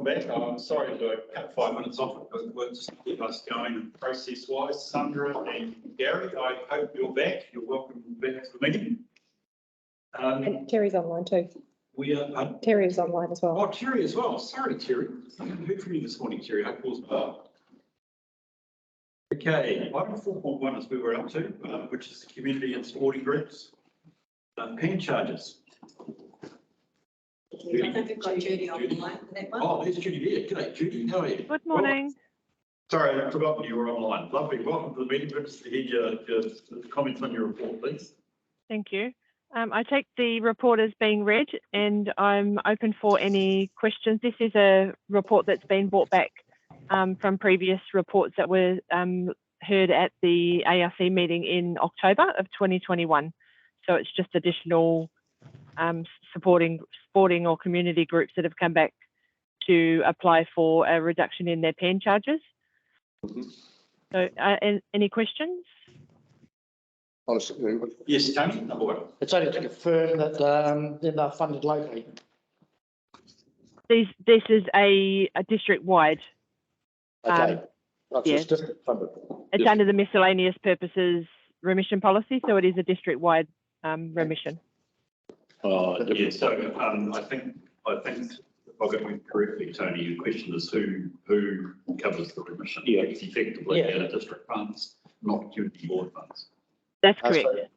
back. I'm sorry to cut 5 minutes off, but we're just keep us going process-wise. Sandra and Gary, I hope you're back. You're welcome back to the meeting. And Terry's online too. Terry is online as well. Oh, Terry as well. Sorry, Terry. I haven't heard from you this morning, Terry. I hope all's well. Okay, item 4.1 is where we're up to, which is the community and sporting groups. PAN charges. I think we've got Judy online for that one. Oh, there's Judy there. G'day, Judy. How are you? Good morning. Well, sorry, I'd forgotten you were online. Lovely. Welcome to the meeting. Good to hear your comments on your report, please. Thank you. I take the report as being read and I'm open for any questions. This is a report that's been brought back from previous reports that were heard at the ARC meeting in October of 2021. So it's just additional supporting sporting or community groups that have come back to apply for a reduction in their PAN charges. So any questions? Honestly, Yes, Tony, number one. it's only to confirm that they're funded locally. This is a district-wide. Okay. That's yeah. just district funded. It's under the miscellaneous purposes remission policy, so it is a district-wide remission. Yeah, so I think if I got you correctly, Tony, your question is who covers the remission? Yeah. It's effectively our district funds, not community board funds. That's correct.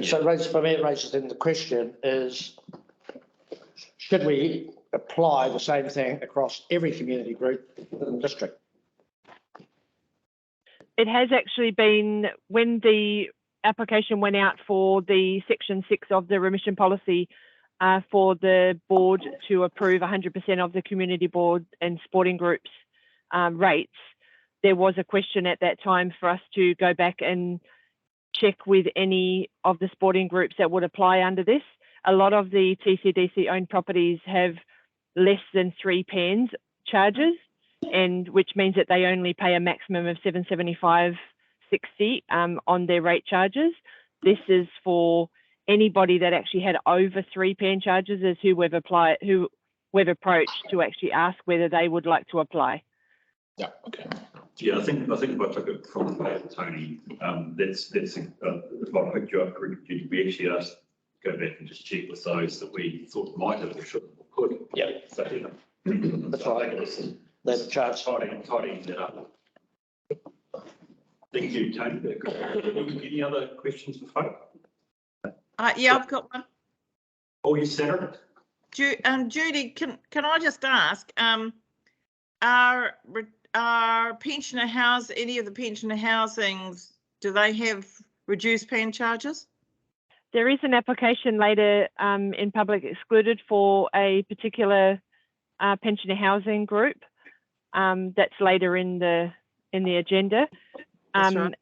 So for me, it raises then the question is, should we apply the same thing across every community group in the district? It has actually been, when the application went out for the Section 6 of the remission policy for the board to approve 100% of the community board and sporting groups rates, there was a question at that time for us to go back and check with any of the sporting groups that would apply under this. A lot of the TCDC owned properties have less than 3 PANs charges, and which means that they only pay a maximum of $775.60 on their rate charges. This is for anybody that actually had over 3 PAN charges, is who we've approached to actually ask whether they would like to apply. Yeah. Okay. Yeah, I think if I took it from Tony, that's if I picked you up correctly, we actually asked to go back and just check with those that we thought might have or should or could. Yeah. So, That's right. They've charged. Tidying that up. Thank you, Tony. Any other questions for folk? Yeah, I've got one. Oh, yes, Sarah. Judy, can I just ask, are pensioner any of the pensioner housings, do they have reduced PAN charges? There is an application later in public excluded for a particular pensioner housing group that's later in the agenda. Right.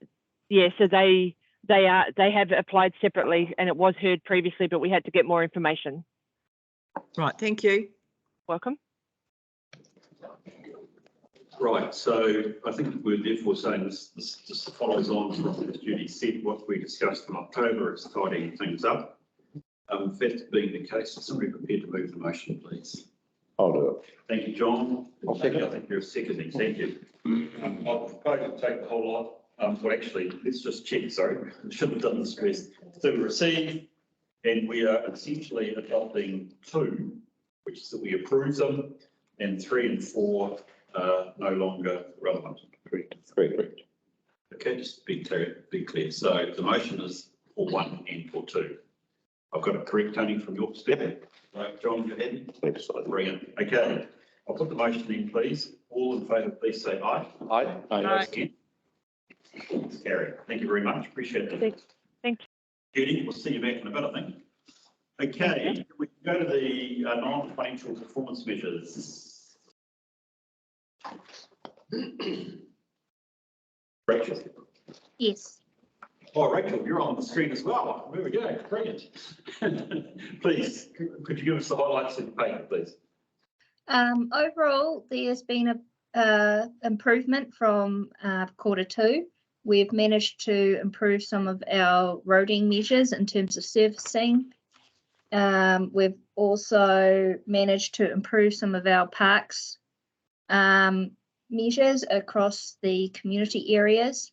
Yeah, so they have applied separately and it was heard previously, but we had to get more information. Right, thank you. Welcome. Right, so I think we're therefore saying this just follows on from what Judy said, what we discussed in October, it's tidying things up. That being the case, is somebody prepared to move the motion, please? I'll do it. Thank you, John. I'll second. I think you're seconding. Thank you. I'll propose to take the whole lot. Well, actually, let's just check. Sorry, I should have done this first. So we receive, and we are essentially adopting 2, which is that we approve them, and 3 and 4 are no longer relevant. Correct. Okay, just be clear. So the motion is for 1 and for 2. I've got it correct, Tony, from your perspective. Right, John, you had it? Brilliant. Okay, I'll put the motion in, please. All in favour, please say aye. Aye. Aye. Gary, thank you very much. Appreciate it. Thank you. Judy, we'll see you back in a bit, I think. Okay, we can go to the non-financial performance measures. Rachel. Yes. Oh, Rachel, you're on the screen as well. There we go. Brilliant. Please, could you give us the highlights of the paper, please? Overall, there's been a improvement from Q2. We've managed to improve some of our roading measures in terms of servicing. We've also managed to improve some of our parks measures across the community areas.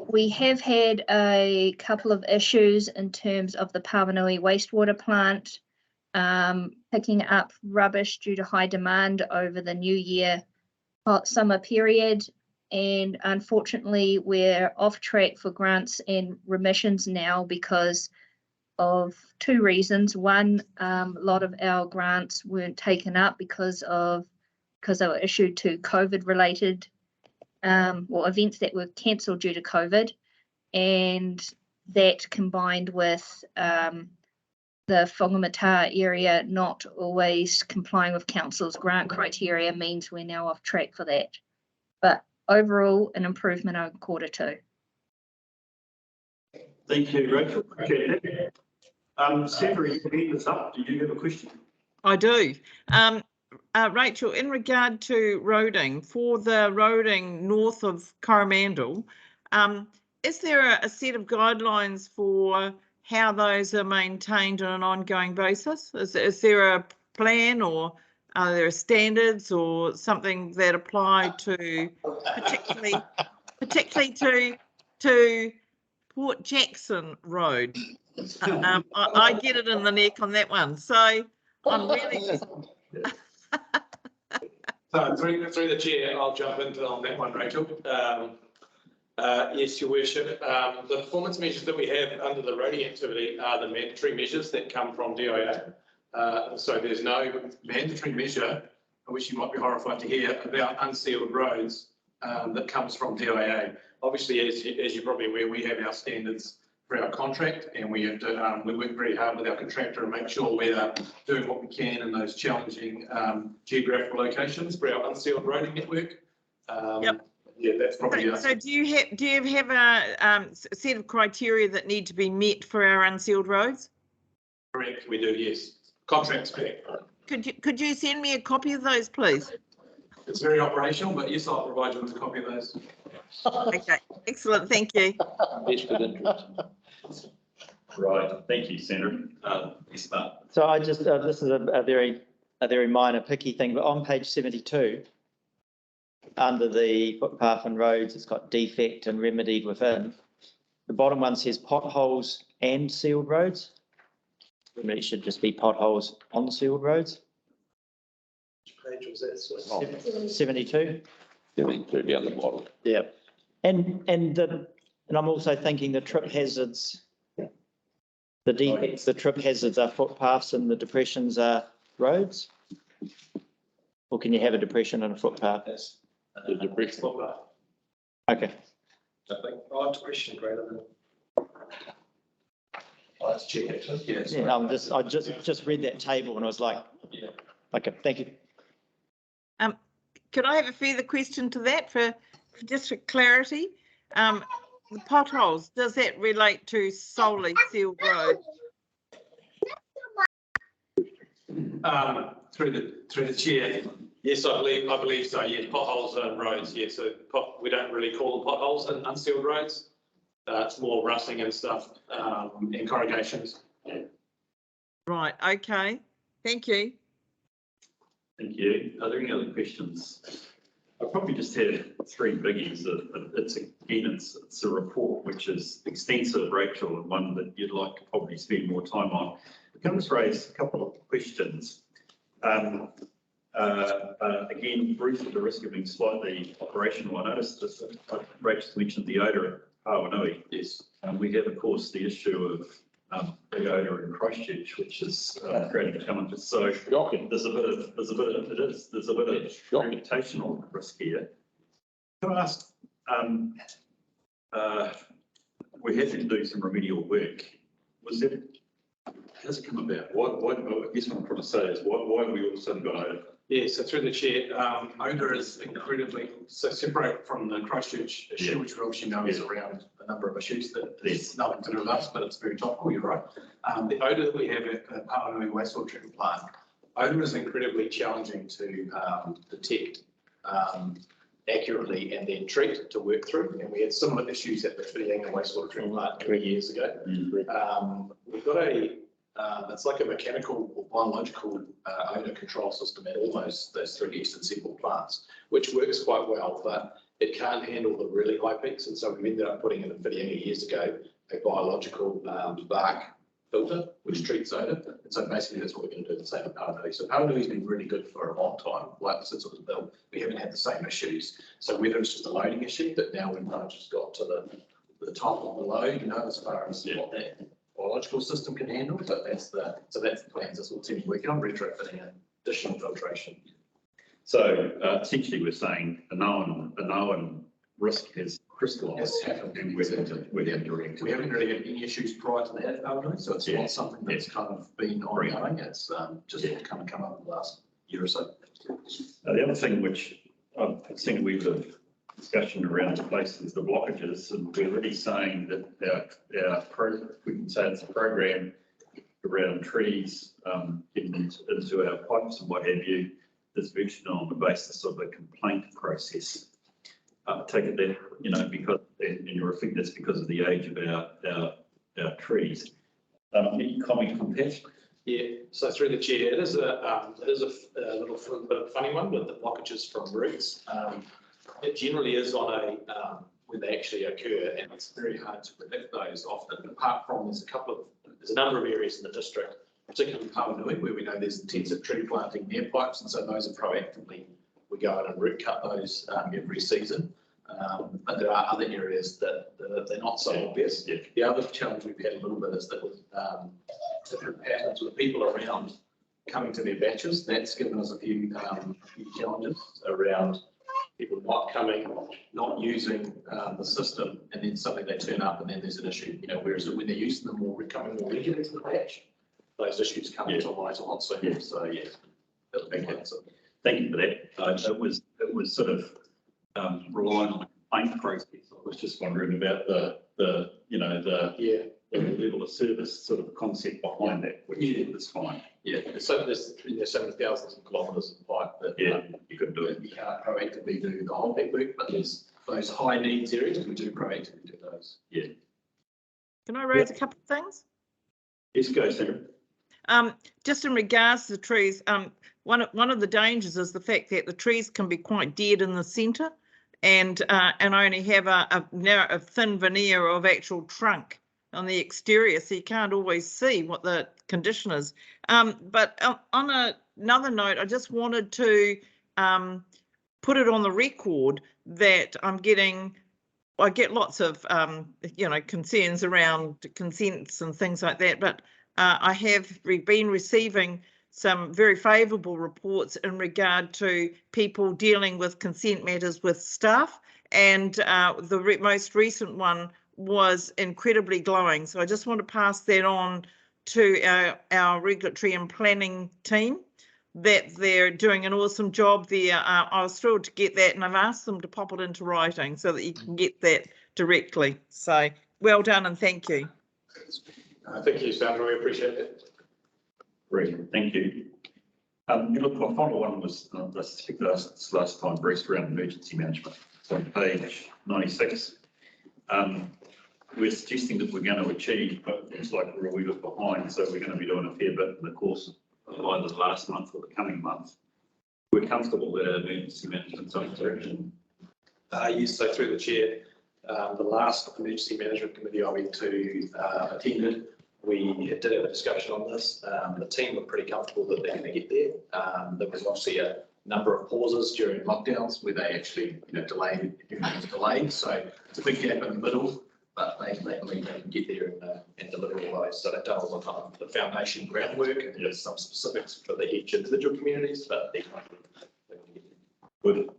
We have had a couple of issues in terms of the Pavanui wastewater plant picking up rubbish due to high demand over the New Year hot summer period. And unfortunately, we're off track for grants and remissions now because of two reasons. One, a lot of our grants weren't taken up because they were issued to COVID related or events that were cancelled due to COVID, and that combined with the Whangamata area not always complying with council's grant criteria means we're now off track for that. But overall, an improvement over Q2. Thank you, Rachel. Okay. Sandra, your hand is up. Do you have a question? I do. Rachel, in regard to roading, for the roading north of Coromandel, is there a set of guidelines for how those are maintained on an ongoing basis? Is there a plan, or are there standards or something that apply to particularly to Port Jackson Road? I get it in the neck on that one, so I'm really. So through the chair, I'll jump into on that one, Rachel. Yes, Your Worship. The performance measures that we have under the roading activity are the mandatory measures that come from DIA. So there's no mandatory measure, which you might be horrified to hear, about unsealed roads that comes from DIA. Obviously, as you're probably aware, we have our standards for our contract, and we have to we work very hard with our contractor and make sure we're doing what we can in those challenging geographical locations for our unsealed roading network. Yep. Yeah, that's probably. So do you have a set of criteria that need to be met for our unsealed roads? Correct, we do. Yes, contracts back. Could you send me a copy of those, please? It's very operational, but yes, I'll provide you with a copy of those. Okay, excellent. Thank you. Right, thank you, Sandra. So I just, this is a very minor picky thing, but on page 72, under the footpath and roads, it's got defect and remedied within. The bottom one says potholes and sealed roads. It should just be potholes on sealed roads. Which page was that? 72. 72 down the bottom. Yeah. And I'm also thinking the trip hazards, the defects, the trip hazards are footpaths and the depressions are roads? Or can you have a depression and a footpath? The depression. Okay. Oh, depression greater than. Let's check it. Yes. Yeah, I just read that table and I was like, okay, thank you. Could I have a further question to that for just for clarity? The potholes, does that relate to solely sealed roads? Through the chair, yes, I believe so. Yes, potholes and roads. Yes, so we don't really call them potholes in unsealed roads. It's more rusting and stuff and corrugations. Right. Okay. Thank you. Thank you. Are there any other questions? I probably just had three biggies. It's a report which is extensive, Rachel, and one that you'd like to probably spend more time on. We can just raise a couple of questions. Again, Bruce, at the risk of being slightly operational, I noticed this, Rachel mentioned the odour at Pawanui. Yes. We have, of course, the issue of the odour in Christchurch, which is creating challenges. So Shocking. there's a bit of reputational risk here. Can I ask, we had to do some remedial work. How does it come about? Why, I guess what I'm trying to say is why have we all of a sudden got odour? Yeah, so through the chair, odour is incredibly, so separate from the Christchurch issue, which we obviously know is around a number of issues that there's nothing to do with us, but it's very topical, you're right. The odour that we have at the Pawanui wastewater treatment plant, odour is incredibly challenging to detect accurately and then treat to work through. And we had similar issues at the Whitianga wastewater treatment plant 3 years ago. We've got It's like a mechanical or biological odor control system at all those three eastern seaboard plants, which works quite well, but it can't handle the really high peaks. And so we ended up putting in a video years ago, a biological bark filter, which treats odor. And so basically that's what we're going to do the same at Paranui. So Paranui's been really good for a long time, like since it was built. We haven't had the same issues. So whether it's just a loading issue, that now we've kind of just got to the top of the load, as far as what that biological system can handle, but that's the plans. That's what we're working on, retrofitting additional filtration. So essentially, we're saying a known risk has crystallised. Has happened. And we're doing. We haven't really had any issues prior to that, so it's not something that's kind of been ongoing. It's just kind of come up in the last year or so. The other thing which I've seen a wee bit of discussion around the place is the blockages, and we're really saying that we can say it's a program around trees getting into our pipes and what have you, is virtually on the basis of a complaint process. Take it that, because, and you're thinking that's because of the age of our trees. Any comment on that? Yeah, so through the chair, it is a little bit of a funny one with the blockages from roots. It generally is on when they actually occur, and it's very hard to predict those often. Apart from there's a number of areas in the district, particularly Paranui, where we know there's intensive tree planting near pipes, and so those are proactively, we go in and root cut those every season. But there are other areas that they're not so obvious. Yeah. The other challenge we've had a little bit is that with different patterns with people around coming to their batches, that's given us a few challenges around people not coming, not using the system, and then suddenly they turn up and then there's an issue. Whereas when they're using them more, coming more regularly to the batch, those issues come to light a lot sooner. So yeah, that'll be good. So thank you for that. It was sort of relying on a complaint process. I was just wondering about the level of service sort of concept behind that, which is fine. Yeah, so there's so many thousands of kilometres of pipe that you could do it. You can't proactively do the whole network, but there's those high needs areas we do proactively do those. Yeah. Can I raise a couple of things? Yes, go, Sarah. Just in regards to the trees, one of the dangers is the fact that the trees can be quite dead in the centre, and only have a thin veneer of actual trunk on the exterior, so you can't always see what the condition is. But on another note, I just wanted to put it on the record that I get lots of concerns around consents and things like that, but I have been receiving some very favourable reports in regard to people dealing with consent matters with staff, and the most recent one was incredibly glowing. So I just want to pass that on to our regulatory and planning team, that they're doing an awesome job there. I was thrilled to get that, and I've asked them to pop it into writing so that you can get that directly. So well done and thank you. Thank you, Sandra. We appreciate it. Great, thank you. Look, my final one was, I suspect that's last time, Bruce, around emergency management. So on page 96, we're suggesting that we're going to achieve, but it looks like we're a wee bit behind, so we're going to be doing a fair bit in the course of either the last month or the coming month. We're comfortable that our emergency management's on direction. Yes, so through the chair, the last emergency management committee I went to attended, we did have a discussion on this. The team were pretty comfortable that they're going to get there. There was obviously a number of pauses during lockdowns where they actually, delayed, everything was delayed. So it's a big gap in the middle, but they believe they can get there and deliver all those. So they've done all the kind of the foundation groundwork, and there's some specifics for each individual communities, but they're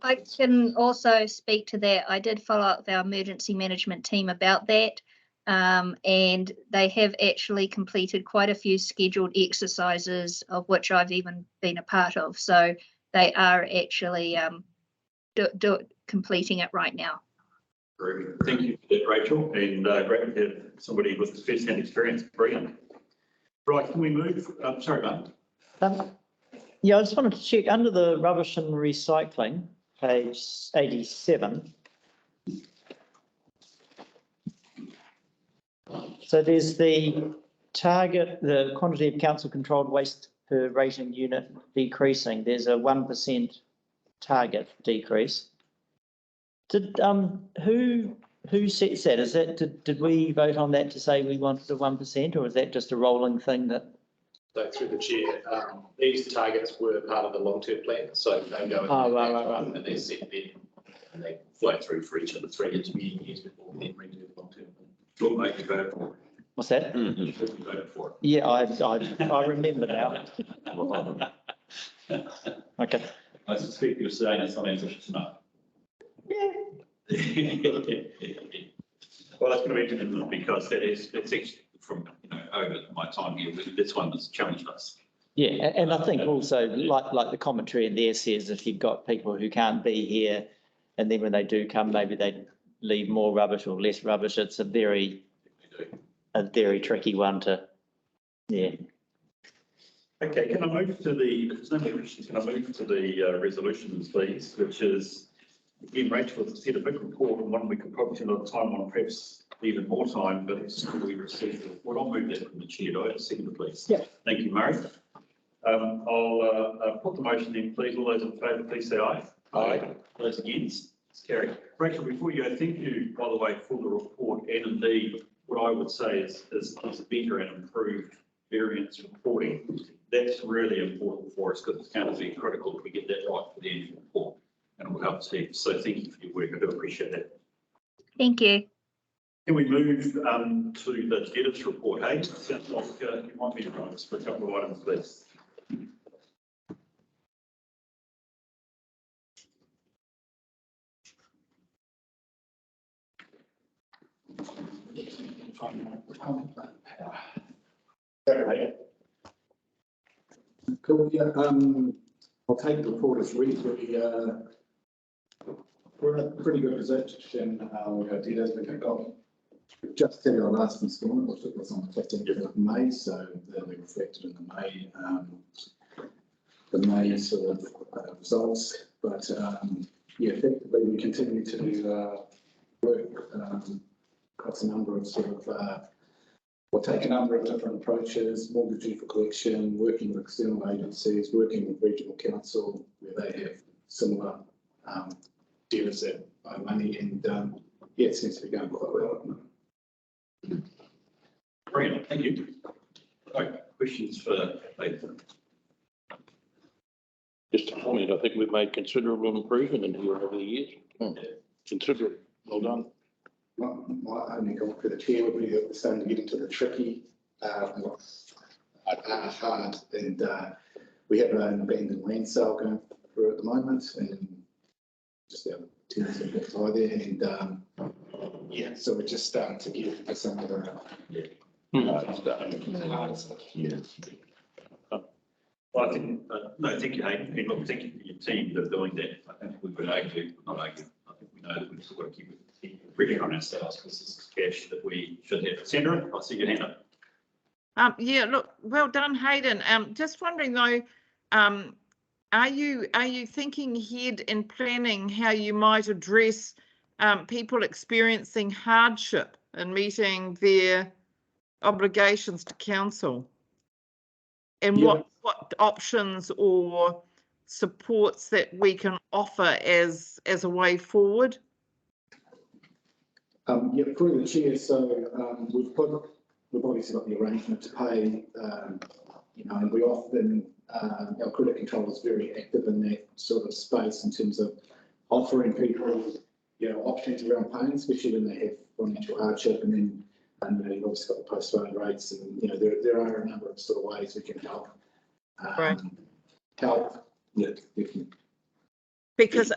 I can also speak to that. I did follow up with our emergency management team about that, and they have actually completed quite a few scheduled exercises, of which I've even been a part of. So they are actually completing it right now. Great. Thank you for that, Rachel, and great to have somebody with first-hand experience. Brilliant. Right, can we move? Sorry, Mark. Yeah, I just wanted to check under the rubbish and recycling, page 87. So there's the target the quantity of council controlled waste per rating unit decreasing. There's a 1% target decrease. Did who sets that? Is that did we vote on that to say we wanted a 1%, or is that just a rolling thing that? So through the chair, these targets were part of the long-term plan, so they go. Right. And they're set there, and they flow through for each of the 3 intermediate years before we then redo the long-term plan. We'll make you vote for it. What's that? You voted for it. Yeah, I remember now. Okay. I suspect you're saying it's not ambitious enough. Yeah. Well, that's going to be interesting because it's actually from, over my time here, this one has challenged us. Yeah, and I think also like the commentary in there says, if you've got people who can't be here, and then when they do come, maybe they leave more rubbish or less rubbish. It's a very tricky one to, yeah. Okay, can I move to the, if there's no more questions, can I move to the resolutions, please, which is, again, Rachel has said a big report and one we could probably spend a lot of time on, perhaps even more time, but it's we received it. Well, I'll move that from the chair. Do I have a second, please? Yeah. Thank you, Murray. I'll put the motion in, please. All those in favour, please say aye. Aye. Those against? It's carried. Rachel, before you go, thank you, by the way, for the report, and indeed, what I would say is better and improved variance reporting. That's really important for us because it's going to be critical if we get that right for the annual report, and it will help Steve. So thank you for your work. I do appreciate that. Thank you. Can we move to the Debtors Report? Hey, sounds like you might be right for a couple of items, please. Cool, yeah, I'll take the report as read. We're in a pretty good position. Our debtors, we got just tell you our last instalment, which was on the 15th of May, so they'll be reflected in the May sort of results. But yeah, effectively we continue to work across a number of sort of we'll take a number of different approaches: mortgage due for collection, working with external agencies, working with regional council where they have similar dealers that owe money, and yeah, it seems to be going quite well. Brilliant, thank you. Right, questions for Nathan? Just a comment, I think we've made considerable improvement in here over the years. Considerable, well done. My only comment for the chair would be that we're starting to get into the tricky, hard, and we have an abandoned land sale going through at the moment, and just our tenants have got by there, and yeah, so we're just starting to get into some of the hard stuff. Yeah. Well, I think, no, thank you, Hayden. And look, thank you for your team that are doing that. I think we would argue, not argue, I think we know that we've still got to keep pressure on ourselves because this is cash that we should have. Sandra, I see your hand up. Yeah, look, well done, Hayden. Just wondering though, are you thinking ahead in planning how you might address people experiencing hardship in meeting their obligations to council? And Yeah. what options or supports that we can offer as a way forward? Yeah, through the chair. So we've obviously got the arrangement to pay, and we often our credit control is very active in that sort of space in terms of offering people, options around paying, especially when they have financial hardship, and then you've obviously got the postponed rates, and there are a number of sort of ways we can help. Right. Help. Yeah, definitely. Because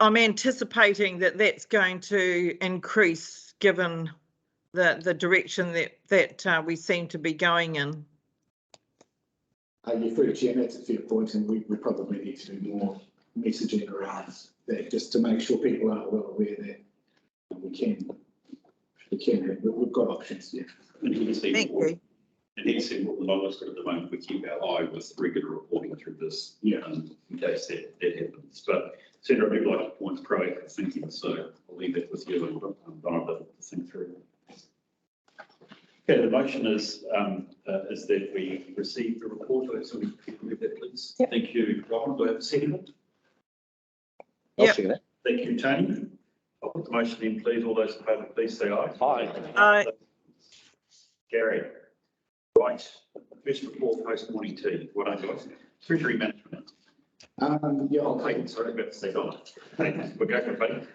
I'm anticipating that that's going to increase given the direction that we seem to be going in. You're free, Chair, that's a fair point, and we probably need to do more messaging around that just to make sure people are well aware that we've got options. Yeah. And you can see Thank you. And he said what the lowest at the moment, we keep our eye with regular reporting through this, in case that happens. But Sandra, I do like to point proactive thinking, so I'll leave that with you and Donna to think through. Okay, the motion is that we receive the report. So we can move that, please. Yep. Thank you, Ron. Do I have a second? I'll Yep. see that. Thank you, Tony. I'll put the motion in, please. All those in favour, please say aye. Aye. Gary. Right. First report, post morning tea. What I got? Treasury management. Yeah, I'll take it. Sorry about to say on. We'll go for it.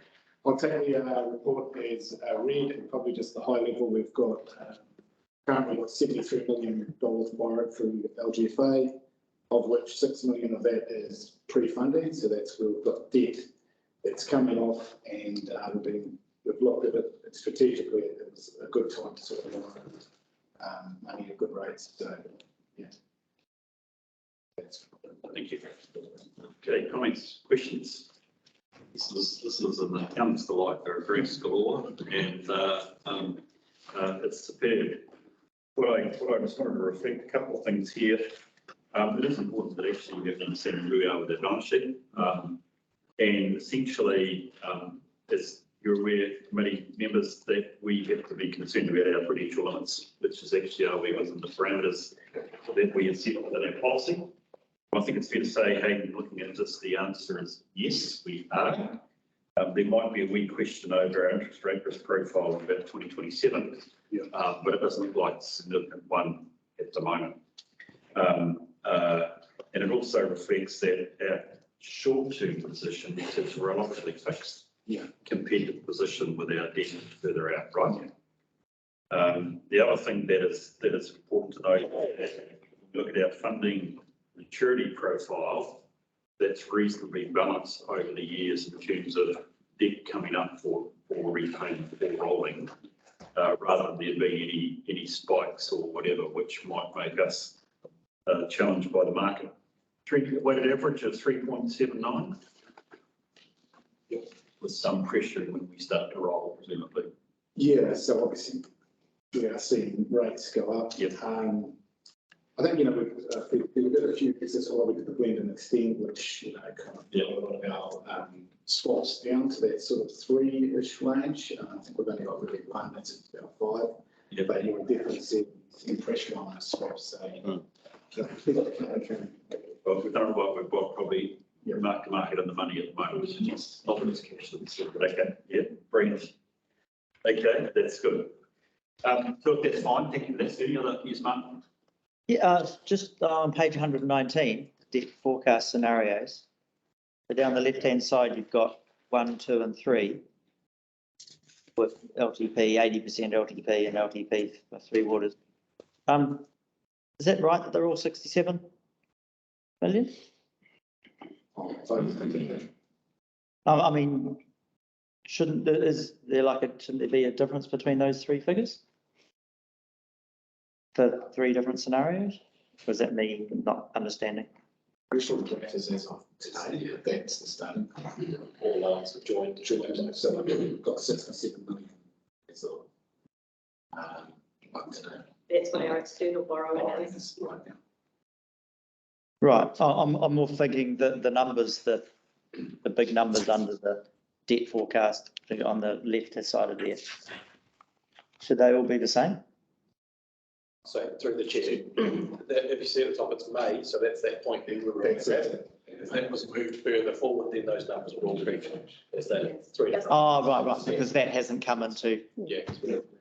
I'll take the report as read, and probably just the high level. We've got currently got $73 million borrowed through LGFA, of which $6 million of that is pre-funding. So that's where we've got debt that's coming off, and we've looked at it strategically. It was a good time to sort of borrow money at good rates. So yeah. Thank you. Okay, comments, questions? This is an accountant's delight. They're very school and it's superb. What I just wanted to reflect a couple of things here. It is important that actually we have to understand who we are with our balance sheet. And essentially, as you're aware, committee members, that we have to be concerned about our prudential limits, which is actually are we within the parameters that we have set within our policy. I think it's fair to say, hey, looking at this, the answer is yes, we are. There might be a wee question over our interest rate risk profile of about 2027, but it doesn't look like a significant one at the moment. And it also reflects that our short-term position is relatively fixed compared to the position with our debt further out, right? The other thing that is important to note is look at our funding maturity profile, that's reasonably balanced over the years in terms of debt coming up for repayment or rolling, rather than there being any spikes or whatever, which might make us challenged by the market. Weighted average of 3.79. With some pressure when we start to roll, presumably. Yeah, so obviously we are seeing rates go up. Yep. I think, we've got a few, this is why we did the blend and extend, which, kind of brought a lot of our swaps down to that sort of 3-ish range. I think we've only got really one that's about 5. Yeah. But you would definitely see pressure on those swaps. So, Well, we've done what we've got, probably market in the money at the moment. It's not in this cash. Okay, yeah, brilliant. Okay, that's good. So that's fine. Thank you for that. Any other news, Mark? Yeah, just on page 119, debt forecast scenarios. So down the left-hand side, you've got 1, 2, and 3 with LTP, 80% LTP and LTP for 3 waters. Is that right that they're all 67 million? I mean, shouldn't there be a difference between those 3 figures? For 3 different scenarios? Or does that mean not understanding? As of today, that's the starting point. All loans are joined, so we've got 67 million. So, today. That's what our external borrowing is. Right now. Right, I'm more thinking that the numbers, the big numbers under the debt forecast on the left-hand side of there. Should they all be the same? So through the chair, if you see at the top, it's May, so that's that point there. If that was moved further forward, then those numbers would all change. Is that 3? Oh, right, because that hasn't come into. Yeah.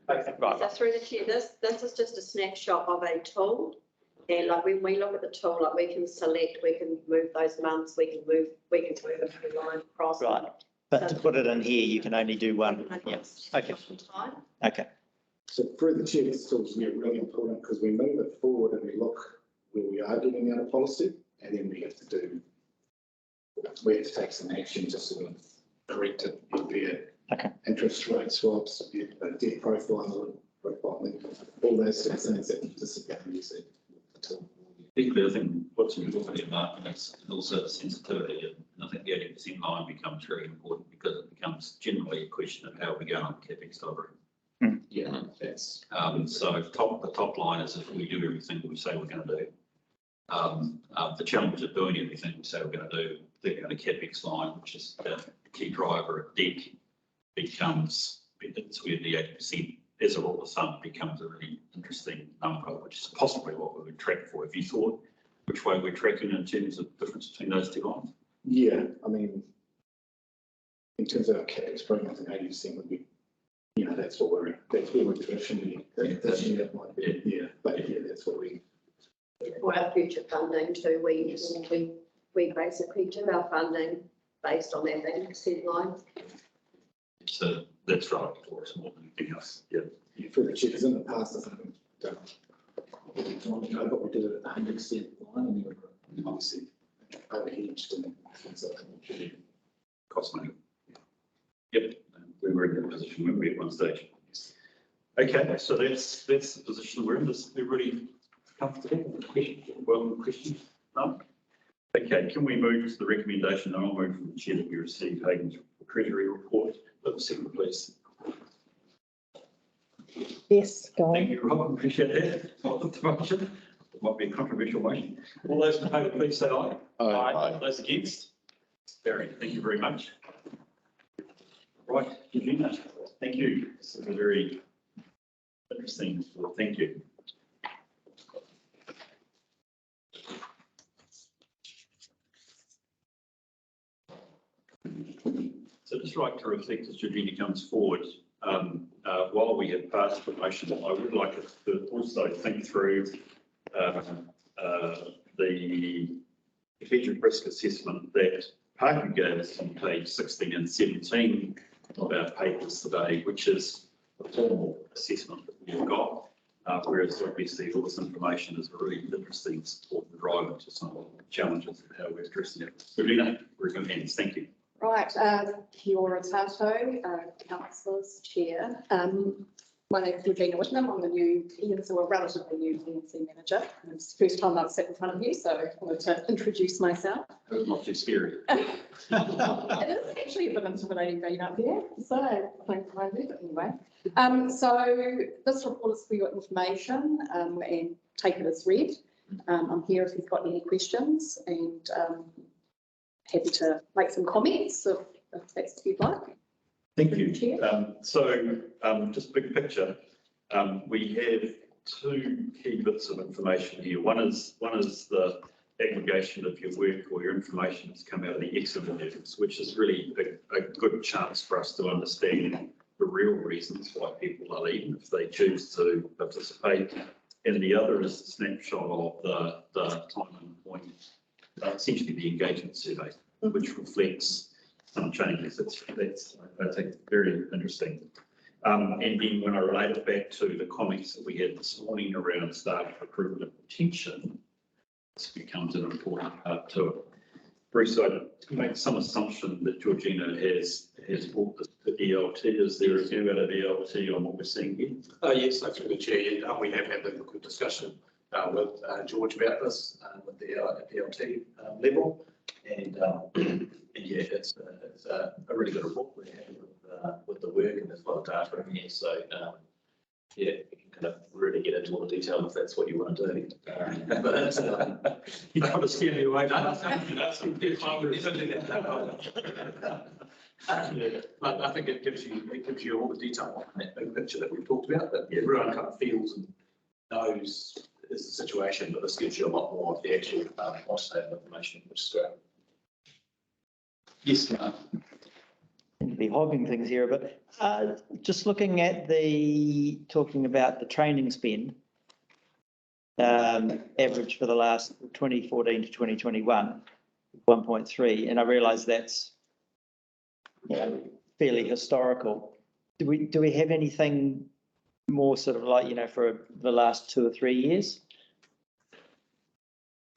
Right. So through the chair, this is just a snapshot of a tool. And like when we look at the tool, like we can select, we can move those months, we can move a through line across. Right, but to put it in here, you can only do one. Yeah. Okay. Okay. So through the chair, this tool is really important because we move it forward and we look where we are getting out of policy, and then we have to take some action to sort of correct it, be it interest rate swaps, be it a debt profile, all those sorts of things that you just have to use it. Particularly, I think what's important in that, and it's also the sensitivity, and I think the 80% line becomes very important because it becomes generally a question of how we go on CapEx delivery. Yeah, that's. So the top line is if we do everything we say we're going to do. The challenge of doing everything we say we're going to do, particularly on the CapEx line, which is the key driver of debt, becomes, it's where the 80% as a rule of thumb, becomes a really interesting number, which is possibly what we would track for. Have you thought which way we're tracking in terms of difference between those two lines? Yeah, I mean, in terms of our CapEx program, I think 80% would be, that's what that's where we're traditionally, that might be, yeah, but yeah, that's what we. For our future funding too, we basically do our funding based on that 80% line. So that's right, for us more than anything else. Yeah. For the checkers in the past, I think we've done, but we did it at 100% line, and we were obviously overhedged and things like that. Cost money. Yep, we were in that position when we at one stage. Okay, so that's the position we're in. Is everybody comfortable? Questions? No? Okay, can we move to the recommendation? I'll move from the chair that we received Hayden's Treasury report. But second, please. Yes, go Thank on. you, Rob. Appreciate that. I'll put the motion. It might be a controversial motion. All those in favour, please say aye. Aye. Those against? Carried. Thank you very much. Right, Eugenia, thank you. This is a very interesting report. Thank you. So just like to reflect as Eugenia comes forward, while we have passed the motion, I would like us to also think through the strategic risk assessment that Parker gave us on page 16 and 17 of our papers today, which is a formal assessment that we've got, whereas obviously all this information is a really interesting support and driver to some of the challenges of how we're addressing it. Eugenia, we're in good hands. Thank you. Right, kia ora tātou, councillors, chair. My name is Georgina Whitnam. I'm the new P&C, or relatively new P&C manager. It's the first time I've sat in front of you, so I wanted to introduce myself. That was not too scary. It is actually a bit intimidating being up here, so thanks for having me, but anyway. So this report is for your information and take it as read. I'm here if you've got any questions, and happy to make some comments if that's what you'd like. Thank you. Just big picture, we have two key bits of information here. One is the aggregation of your work or your information that's come out of the exit levels, which is really a good chance for us to understand the real reasons why people are leaving if they choose to participate. And the other is the snapshot of the time and point, essentially the engagement survey, which reflects some changes. That's I think very interesting. And then when I relate it back to the comments that we had this morning around staff recruitment and retention, this becomes an important part to it. Bruce, I make some assumption that Georgina has brought this to ELT. Is there a view out of ELT on what we're seeing here? Yes, that's through the chair. We have had a good discussion with George about this with the ELT level. And yeah, it's a really good report. We're happy with the work, and there's a lot of data in here. So yeah, we can kind of really get into all the detail if that's what you want to do. But you don't want to scare me away. But I think it gives you all the detail on that big picture that we've talked about, that everyone kind of feels and knows is the situation, but this gives you a lot more of the actual quantitative information, which is great. Yes, Mark. Be hogging things here, but just looking at talking about the training spend, average for the last 2014 to 2021, 1.3, and I realise that's fairly historical. Do we have anything more sort of like for the last 2 or 3 years?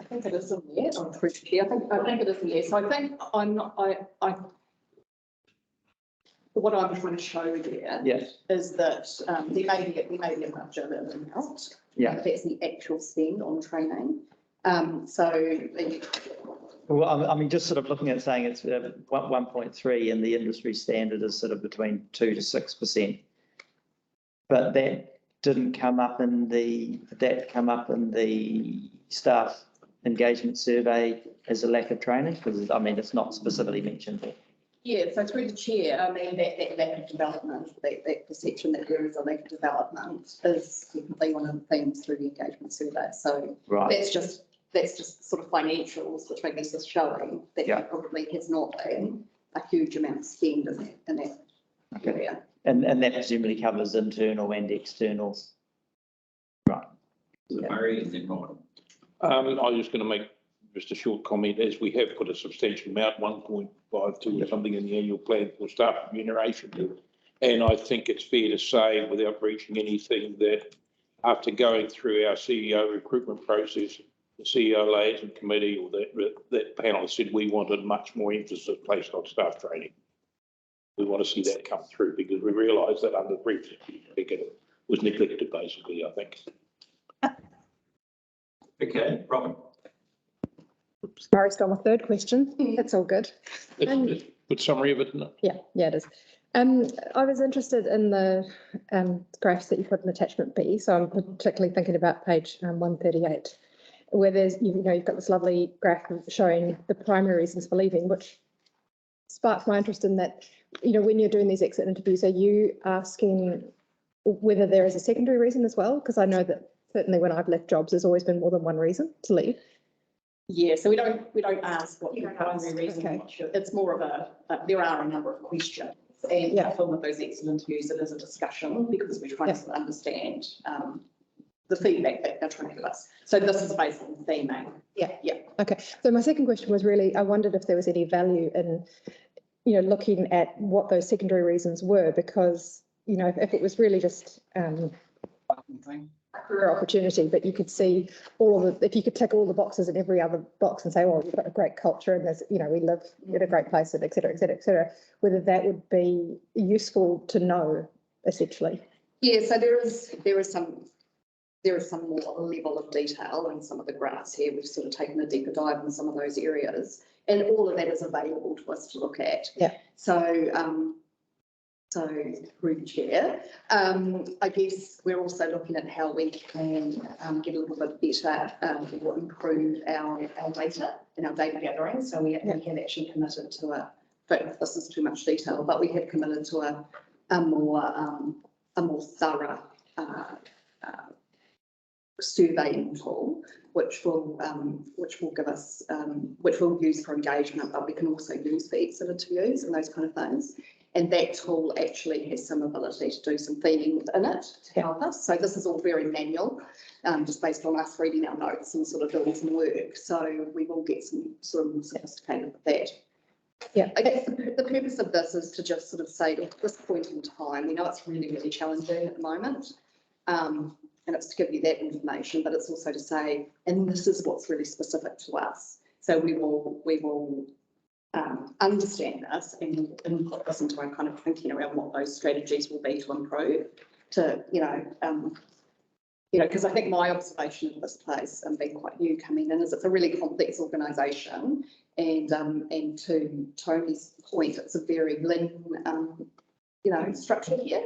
I think it is in there. I'm pretty sure. I think it is in there. So I think what I'm trying to show there is that there may be a budget amount. Yeah. That's the actual spend on training. Well, I mean, just sort of looking at saying it's 1.3 and the industry standard is sort of between 2 to 6%. But that didn't come up in the staff engagement survey as a lack of training, because I mean, it's not specifically mentioned there. Yeah, so through the chair, I mean, that lack of development, that perception that there is a lack of development is definitely one of the themes through the engagement survey. So Right. that's just sort of financials, which I guess is showing that there probably has not been a huge amount of spend in that area. And that presumably covers internal and external. Right. Murray, and then Robin. I was just going to make just a short comment, as we have put a substantial amount, 1.52 or something in the annual plan for staff remuneration. And I think it's fair to say, without breaching anything, that after going through our CEO recruitment process, the CEO liaison committee or that panel said we wanted much more emphasis placed on staff training. We want to see that come through because we realise that under the previous it was neglected, basically, I think. Okay, Robin. Murray stole my third question. That's all good. It's a good summary of it, isn't it? Yeah, it is. I was interested in the graphs that you put in attachment B. So I'm particularly thinking about page 138, where there's, you've got this lovely graph showing the primary reasons for leaving, which sparked my interest in that, when you're doing these exit interviews, are you asking whether there is a secondary reason as well? Because I know that certainly when I've left jobs, there's always been more than one reason to leave. Yeah, so we don't ask what the primary reason is. It's more of there are a number of questions. And often with those exit interviews, it is a discussion because we're trying to understand the feedback that they're trying to give us. So this is based on theming. Yeah. Okay. So my second question was really, I wondered if there was any value in, looking at what those secondary reasons were, because, if it was really just career opportunity, but you could see if you could tick all the boxes in every other box and say, well, we've got a great culture and there's, we live in a great place, and et cetera, whether that would be useful to know, essentially. Yeah, so there is some more level of detail in some of the graphs here. We've sort of taken a deeper dive in some of those areas, and all of that is available to us to look at. Yeah. So through the chair, I guess we're also looking at how we can get a little bit better or improve our data and our data gathering. So we have actually committed to but this is too much detail, but we have committed to a more thorough surveying tool, which will give us, which we'll use for engagement, but we can also use for exit interviews and those kind of things. And that tool actually has some ability to do some theming within it to help us. So this is all very manual, just based on us reading our notes and sort of doing some work. So we will get some sort of more sophisticated with that. Yeah. I guess the purpose of this is to just sort of say, at this point in time, we know it's really, really challenging at the moment. And it's to give you that information, but it's also to say, and this is what's really specific to us. So we will understand this and put this into our kind of thinking around what those strategies will be to improve, to, because I think my observation of this place and being quite new coming in is it's a really complex organisation, and to Tony's point, it's a very lean, structure here,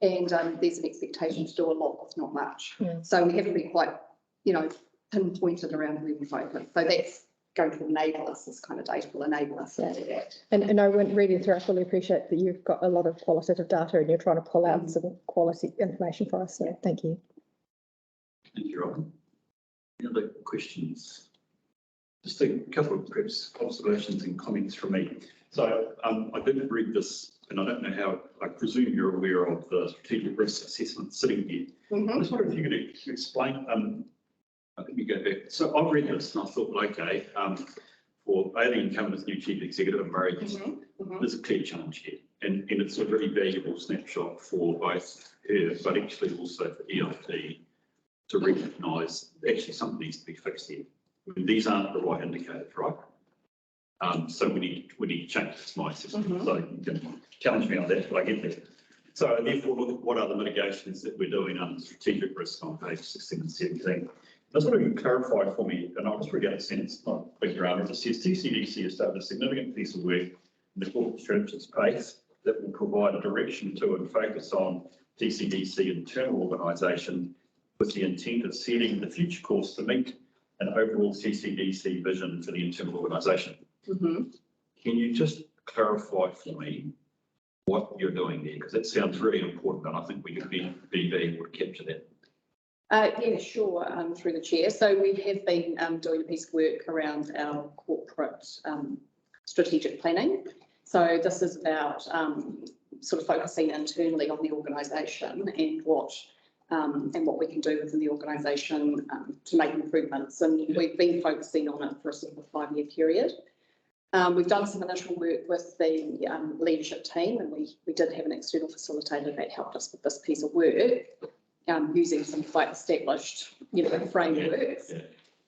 and there's an expectation to do a lot with not much. Yeah. So we have to be quite, pinpointed around where we focus. So that's going to enable us, this kind of data will enable us to do that. And I went reading through, I fully appreciate that you've got a lot of qualitative data and you're trying to pull out some quality information for us. So thank you. Thank you, Robin. Any other questions? Just a couple of perhaps observations and comments from me. So I did read this, and I don't know how, I presume you're aware of the strategic risk assessment sitting here. I just wonder if you could explain, let me go back. So I've read this and I thought, okay, for the incumbent as new chief executive of Murray, there's a clear challenge here. And it's a really valuable snapshot for both her, but actually also for EIT to recognise actually something needs to be fixed here. I mean, these aren't the right indicators, right? So we need to change this mindset. So you can challenge me on that, but I get that. So therefore, look at what are the mitigations that we're doing under strategic risk on page 16 and 17. I just want to clarify for me, and I'll just read out the sentence, not big around it. It says TCDC has started a significant piece of work in the corporate strategy space that will provide a direction to and focus on TCDC internal organisation with the intent of setting the future course to meet an overall TCDC vision for the internal organisation. Can you just clarify for me what you're doing there? Because it sounds really important, and I think we could be able to capture that. Yeah, sure, through the chair. So we have been doing a piece of work around our corporate strategic planning. So this is about sort of focusing internally on the organisation and what we can do within the organisation to make improvements. And we've been focusing on it for a sort of a 5-year period. We've done some initial work with the leadership team, and we did have an external facilitator that helped us with this piece of work. Using some quite established, frameworks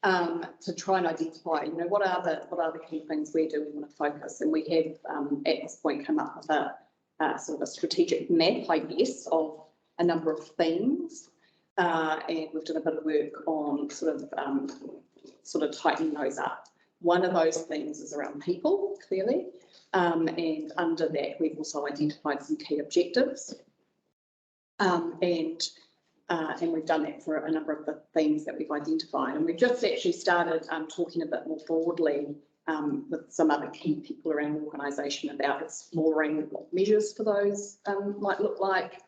to try and identify, what are the key things we do we want to focus, and we have at this point come up with a sort of a strategic map, I guess, of a number of themes, and we've done a bit of work on sort of tightening those up. One of those things is around people, clearly, and under that we've also identified some key objectives, and we've done that for a number of the themes that we've identified. And we've just actually started talking a bit more broadly with some other key people around the organisation about exploring what measures for those might look like,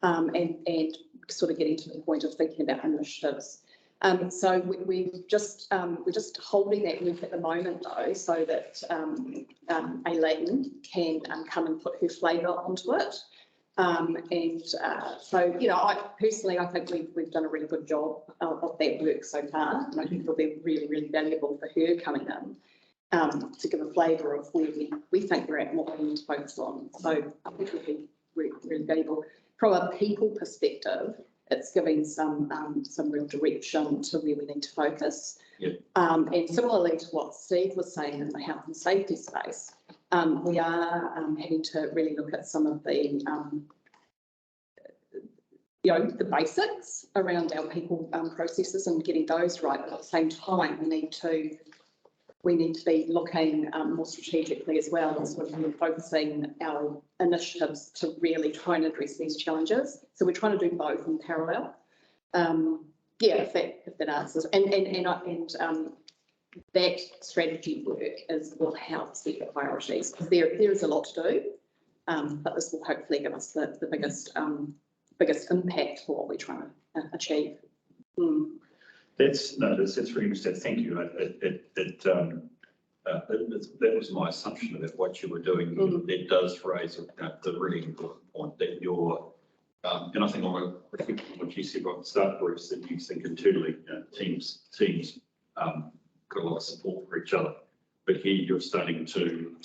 and sort of getting to the point of thinking about initiatives. So we're just holding that work at the moment, though, so that Aileen can come and put her flavour onto it. So, I personally, I think we've done a really good job of that work so far, and I think it'll be really, really valuable for her coming in to give a flavour of where we think we're at and what we need to focus on. So I think it'll be really, really valuable. From a people perspective, it's giving some real direction to where we need to focus. Yep. And similarly to what Steve was saying in the health and safety space, we are having to really look at some of the, the basics around our people processes and getting those right. But at the same time, we need to be looking more strategically as well, and sort of focusing our initiatives to really try and address these challenges. So we're trying to do both in parallel. If that answers, and that strategy work will help set the priorities. There is a lot to do, but this will hopefully give us the biggest impact for what we're trying to achieve. That's really interesting. Thank you. That was my assumption about what you were doing. It does raise the really important point that you're, and I think I want to reflect on what you said right at the start, Bruce, that you think internally teams got a lot of support for each other, but here you're starting to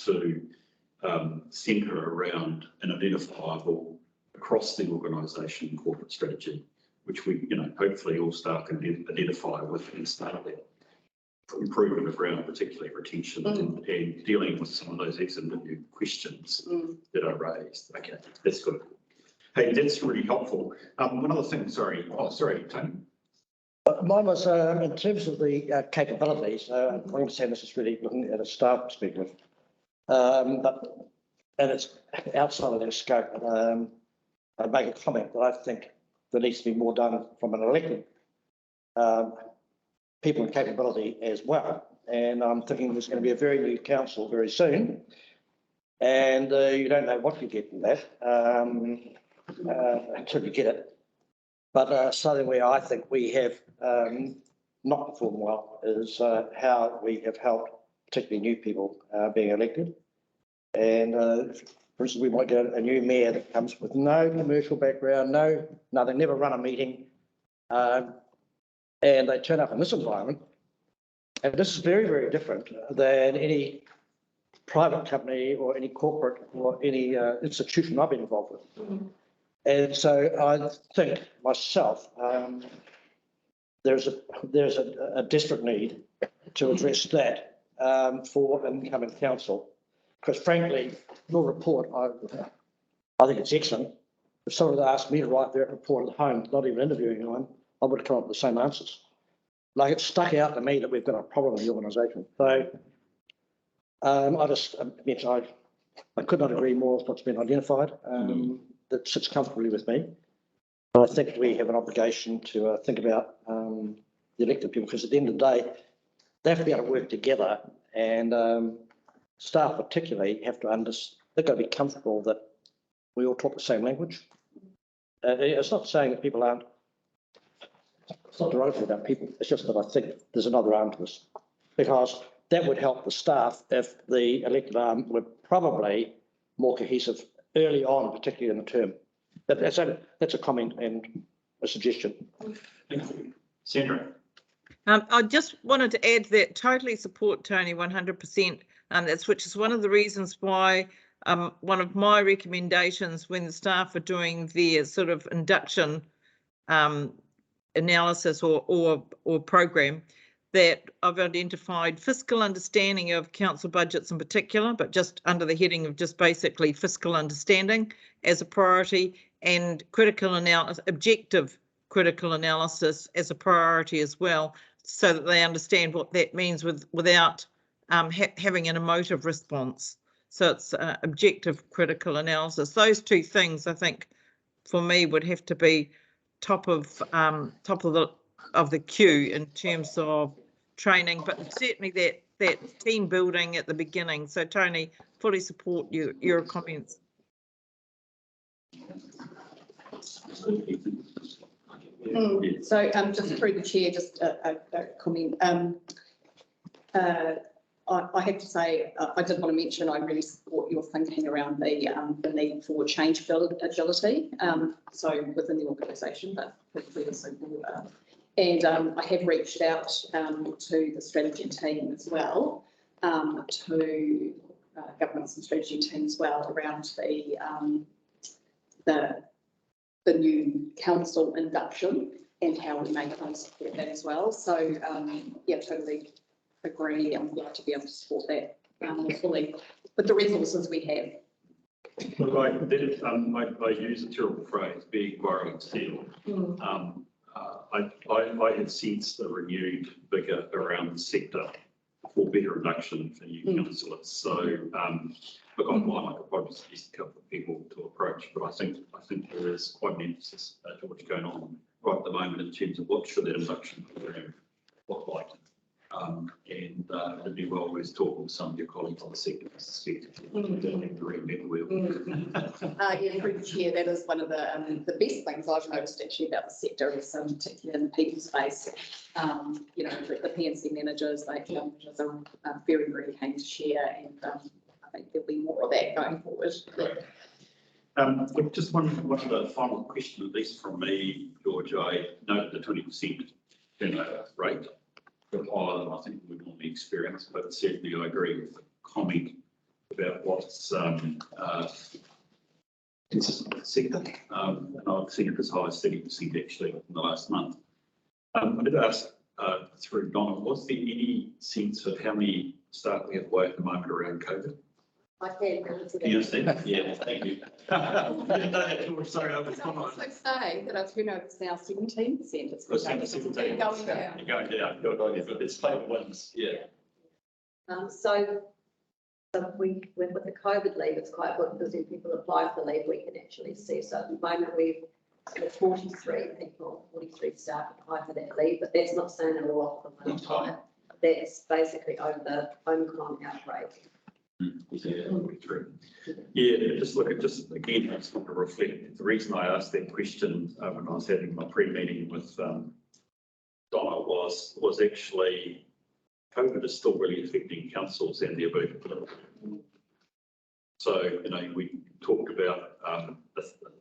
centre around an identifiable across the organisation corporate strategy, which we, hopefully all staff can identify with and start that improvement of around particularly retention and dealing with some of those ex-interview questions that are raised. Okay, that's good. Hey, that's really helpful. One other thing, sorry, Tony. Mine was in terms of the capabilities. I understand this is really looking at a staff perspective, and it's outside of their scope. I'd make a comment that I think there needs to be more done from an elected people and capability as well. And I'm thinking there's going to be a very new council very soon, and you don't know what you get in that until you get it. But something where I think we have not performed well is how we have helped particularly new people being elected. And for instance, we might get a new mayor that comes with no commercial background, nothing, never run a meeting, and they turn up in this environment. And this is very, very different than any private company or any corporate or any institution I've been involved with. And so I think myself, there's a desperate need to address that for incoming council. Because frankly, your report, I think it's excellent. If someone had asked me to write that report at home, not even interviewing anyone, I would have come up with the same answers. Like, it stuck out to me that we've got a problem in the organisation. So I just mentioned I could not agree more with what's been identified. That sits comfortably with me. But I think we have an obligation to think about the elected people, because at the end of the day, they have to be able to work together and staff particularly have to they've got to be comfortable that we all talk the same language. It's not saying that people aren't, it's not derogatory about people, it's just that I think there's another arm to this. Because that would help the staff if the elected arm were probably more cohesive early on, particularly in the term. That's a comment and a suggestion. Thank you. Sandra? I just wanted to add that totally support Tony 100%. Which is one of the reasons why one of my recommendations when the staff are doing their sort of induction analysis or program, that I've identified fiscal understanding of council budgets in particular, but just under the heading of just basically fiscal understanding as a priority, and critical analysis, objective critical analysis as a priority as well, so that they understand what that means without having an emotive response. So it's objective critical analysis. Those two things, I think, for me, would have to be top of the queue in terms of training, but certainly that team building at the beginning. So Tony, fully support your comments. So just through the chair, just a comment. I have to say, I did want to mention, I really support your thinking around the need for change agility. So within the organisation, but particularly also broader. And I have reached out to the strategy team as well, to governance and strategy team as well, around the new council induction and how we make them support that as well. So yeah, totally agree. I'm glad to be able to support that fully with the resources we have. Look, I use a terrible phrase, big, borrowing, steal. I have sensed a renewed vigour around the sector for better induction for new councillors. So, look, online, I could probably suggest a couple of people to approach, but I think there is quite an emphasis, George, going on right at the moment in terms of what should that induction program look like. And it'd be well worth talking to some of your colleagues on the sector perspective. Yeah, through the chair, that is one of the best things I've noticed actually about the sector, is particularly in the people space. You know, the PNC managers, are very, very keen to share, and I think there'll be more of that going forward. Look, just one of the final question, at least from me, George. I noted the 20% turnover rate. Higher than I think we normally experience, but certainly I agree with the comment about what's consistent with the sector. And I've seen it as high as 30% actually in the last month. I did ask through Donna, was there any sense of how many staff we have away at the moment around COVID? I can. Yes, yeah, thank you. Sorry, I was also say that our turnover is now 17%. It's going down. You're going down. But it's favour wins. Yeah. So with the COVID leave, it's quite good because when people apply for leave, we can actually see. So at the moment we've got 43 staff apply for that leave, but that's not saying they're all off the one time. That's basically over the Omicron outbreak. Yeah, just again, I just want to reflect. The reason I asked that question when I was having my pre-meeting with Donna was actually COVID is still really affecting councils and their ability. So, you know, we talked about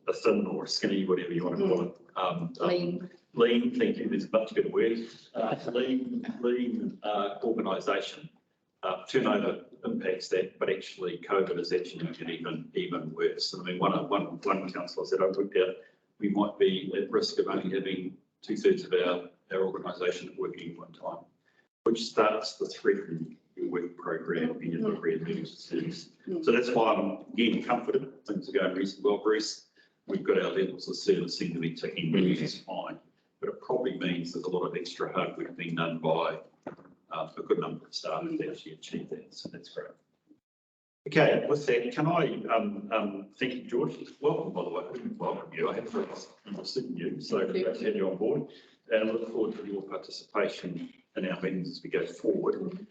a thin or a skinny, whatever you want to call it. Lean, thank you, there's a much better word. Lean organisation. Turnover impacts that, but actually COVID is actually making it even worse. I mean, one councillor said I worked out we might be at risk of only having 2/3 of our organisation working at one time, which starts to threaten your work program and your delivery of meetings. So that's why I'm again comforted. Things are going reasonably well, Bruce. We've got our levels of service seem to be ticking, which is fine, but it probably means there's a lot of extra hard work being done by a good number of staff to actually achieve that, so that's great. Okay, with that, can I thank you, George? Welcome, by the way. Welcome you. I have interested in you, so great to have you on board, and I look forward to your participation in our meetings as we go forward.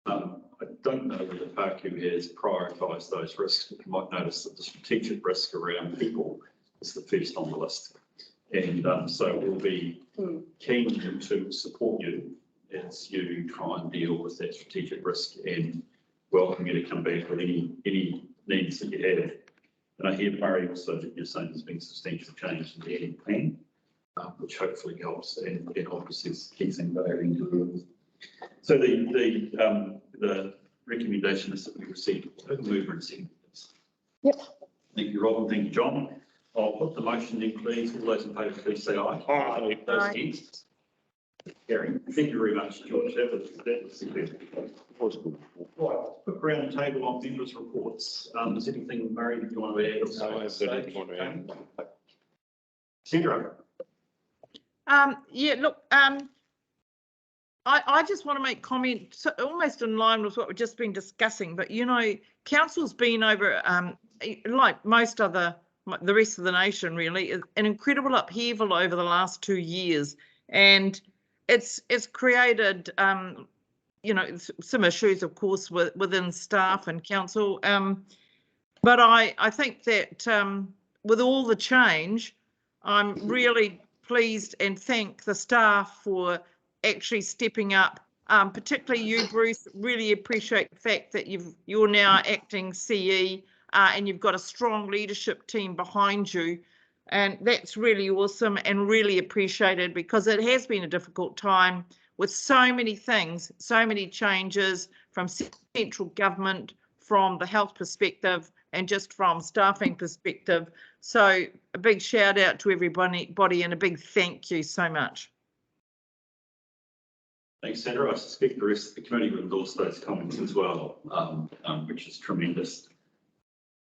I don't know whether Parku has prioritised those risks. You might notice that the strategic risk around people is the first on the list. And so we'll be keen to support you as you try and deal with that strategic risk, and welcome you to come back with any needs that you have. And I hear, Murray, also that you're saying there's been substantial change in the adding plan, which hopefully helps, and obviously is the key thing that I need to do with. So the recommendation is that we receive a mover and second. Yep. Thank you, Rob, and thank you, John. I'll put the motion in, please. All those in favour, please say aye. Aye. Those against? Gary, thank you very much, George. That was good. Right, quick round table on members' reports. Is anything, Murray, that you want to add? No, I don't want to add. Sandra? Yeah, look, I just want to make comment, almost in line with what we've just been discussing, but you know, council's been over, like most other, the rest of the nation really, an incredible upheaval over the last 2 years, and it's created, you know, some issues, of course, within staff and council, but I think that with all the change, I'm really pleased and thank the staff for actually stepping up, particularly you, Bruce. Really appreciate the fact that you're now acting CE, and you've got a strong leadership team behind you, and that's really awesome and really appreciated, because it has been a difficult time with so many things, so many changes from central government, from the health perspective, and just from staffing perspective. So a big shout out to everybody and a big thank you so much. Thanks, Sandra. I suspect the rest of the committee will endorse those comments as well, which is tremendous.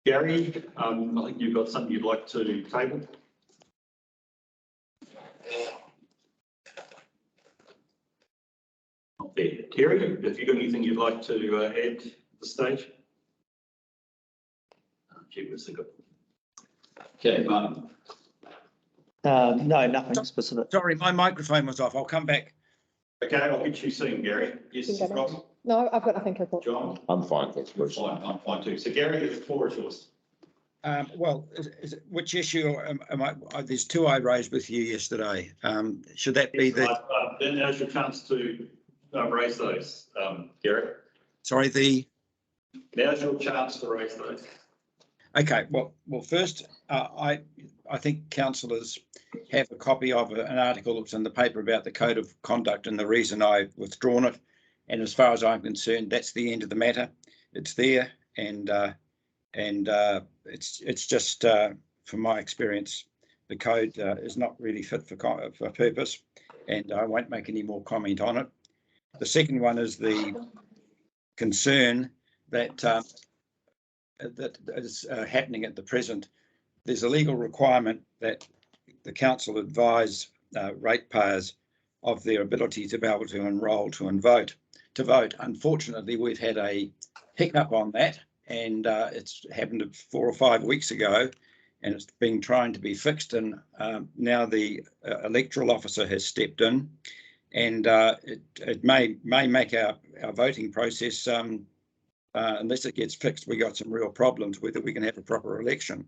Gary, I think you've got something you'd like to table. Not there. Terry, have you got anything you'd like to add at this stage? Gee, where's the good? Okay, Martin. No, nothing specific. Sorry, my microphone was off. I'll come back. Okay, I'll get you soon, Gary. Yes, Rob? No, I've got nothing to report. John? I'm fine, thanks, Bruce. I'm fine too. So Gary, the floor is yours. Well, which issue am I? There's two I raised with you yesterday. Should that be the? Then now's your chance to raise those, Gary. Sorry, Now's your chance to raise those. Okay. Well, first, I think councillors have a copy of an article that's in the paper about the code of conduct and the reason I've withdrawn it. And as far as I'm concerned, that's the end of the matter. It's there, and it's just from my experience, the code is not really fit for purpose, and I won't make any more comment on it. The second one is the concern that that is happening at the present. There's a legal requirement that the council advise ratepayers of their ability to be able to enrol to vote. Unfortunately, we've had a hiccup on that, and it's happened 4 or 5 weeks ago, and it's been trying to be fixed. And now the electoral officer has stepped in, and it may make our voting process, unless it gets fixed, we got some real problems whether we can have a proper election.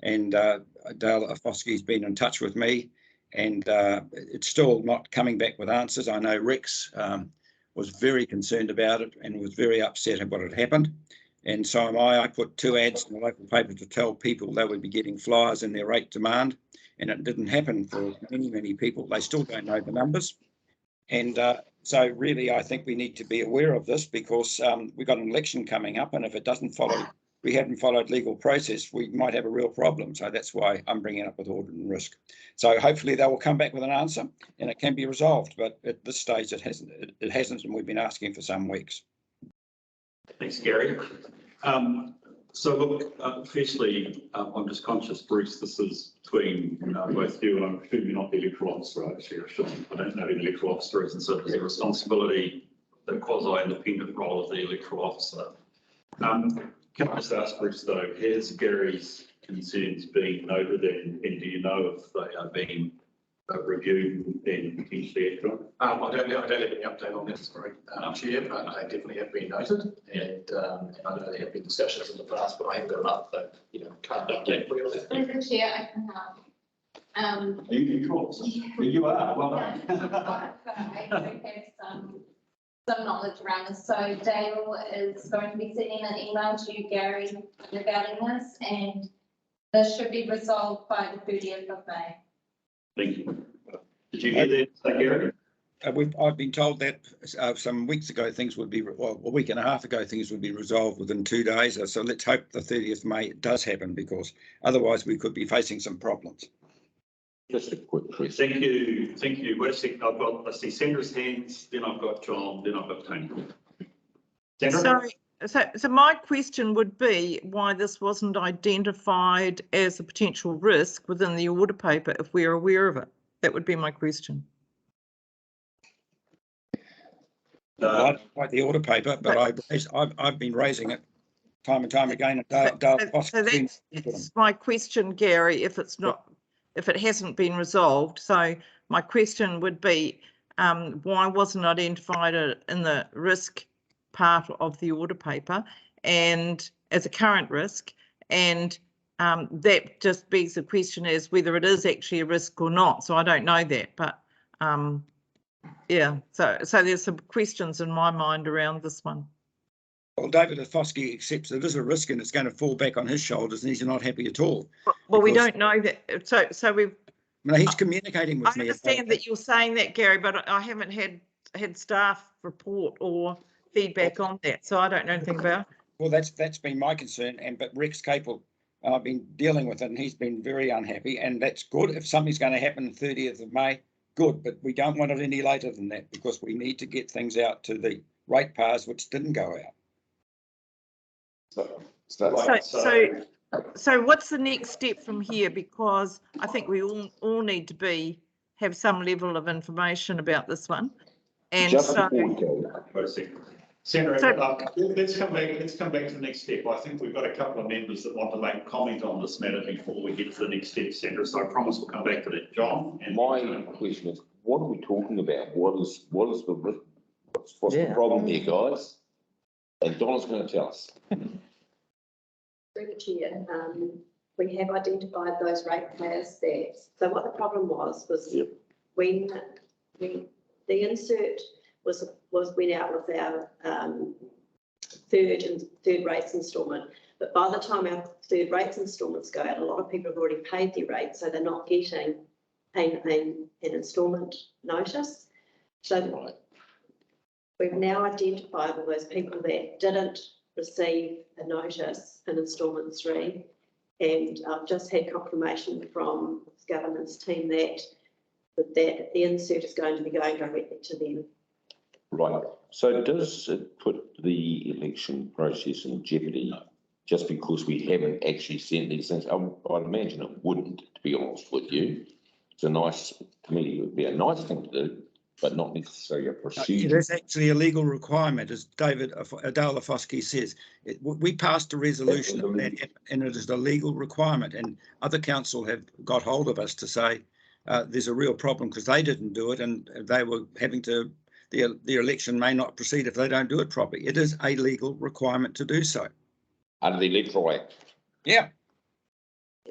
And Dale Foskey's been in touch with me, and it's still not coming back with answers. I know Rex was very concerned about it and was very upset at what had happened. And so am I. I put 2 ads in the local paper to tell people they would be getting flyers in their rate demand, and it didn't happen for many people. They still don't know the numbers. And so really, I think we need to be aware of this, because we've got an election coming up, and if it doesn't follow, we haven't followed legal process, we might have a real problem. So that's why I'm bringing it up with Audit and Risk. So hopefully they will come back with an answer and it can be resolved. But at this stage, it hasn't, and we've been asking for some weeks. Thanks, Gary. So look, firstly, I'm just conscious, Bruce, this is between both you, and I'm assuming you're not the electoral officer. Actually, I don't know who the electoral officer is, and so there's a responsibility, the quasi-independent role of the electoral officer. Can I just ask Bruce, though, has Gary's concerns been noted, and do you know if they are being review and potentially act on? I don't have any update on that, sorry, Chair, but they definitely have been noted, and I know there have been discussions in the past, but I haven't got them up, so, can't update for you on that. Mr. Chair, I can help. You are, well done. I do have some knowledge around this. So Dale is going to be sending an email to Gary regarding this, and this should be resolved by the 30th of May. Thank you. Did you hear that, Gary? I've been told that some weeks ago things would be, well, a week and a half ago things would be resolved within 2 days. So let's hope the 30th of May it does happen, because otherwise we could be facing some problems. Just a quick question. Thank you. Wait a second. I see Sandra's hands, then I've got John, then I've got Tony. Sandra? So my question would be why this wasn't identified as a potential risk within the order paper if we're aware of it. That would be my question. I don't like the order paper, but I've been raising it time and time again. So that's my question, Gary, if it hasn't been resolved. So my question would be, why wasn't identified in the risk part of the order paper and as a current risk? And that just begs the question as whether it is actually a risk or not. So I don't know that, but yeah, so there's some questions in my mind around this one. Well, David Foskey accepts it is a risk and it's going to fall back on his shoulders, and he's not happy at all. Well, we don't know that. So we've. No, he's communicating with me. I understand that you're saying that, Gary, but I haven't had staff report or feedback on that, so I don't know anything about it. Well, that's been my concern, but Rex Capel, I've been dealing with it, and he's been very unhappy, and that's good. If something's going to happen 30th of May, good, but we don't want it any later than that, because we need to get things out to the ratepayers which didn't go out. So what's the next step from here? Because I think we all need to have some level of information about this one. And Just so, before we go, Sandra, let's come back to the next step. I think we've got a couple of members that want to make comment on this matter before we get to the next step, Sandra. So I promise we'll come back to that. John? And my question is, what are we talking about? What's the problem here, guys? And Donna's going to tell us. Through the chair, we have identified those ratepayers there. So what the problem was when the insert went out with our third rates instalment, but by the time our third rates instalments go out, a lot of people have already paid their rate, so they're not getting an instalment notice. So we've now identified all those people that didn't receive a notice in instalment 3, and I've just had confirmation from the governance team that the insert is going to be going directly to them. Right. So does it put the election process in jeopardy just because we haven't actually sent these things? I'd imagine it wouldn't, to be honest with you. To me, it would be a nice thing to do, but not necessarily a procedure. It is actually a legal requirement, as David Foskey says. We passed a resolution of that, and it is a legal requirement. And other council have got hold of us to say there's a real problem because they didn't do it, and they were having to. The election may not proceed if they don't do it properly. It is a legal requirement to do so. Under the Electoral Act. Yeah.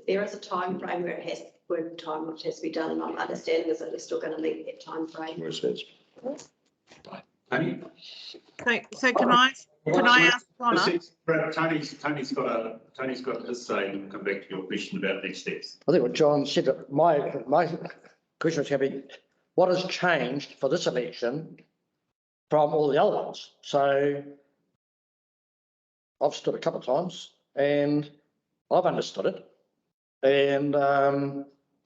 There is a time frame where time which has to be done, and my understanding is that we're still going to meet that time frame. Tony? So can I ask Donna? Tony's got his say, and we'll come back to your question about next steps. I think what John said, my question was going to be, what has changed for this election from all the other ones? So I've stood a couple of times and I've understood it. And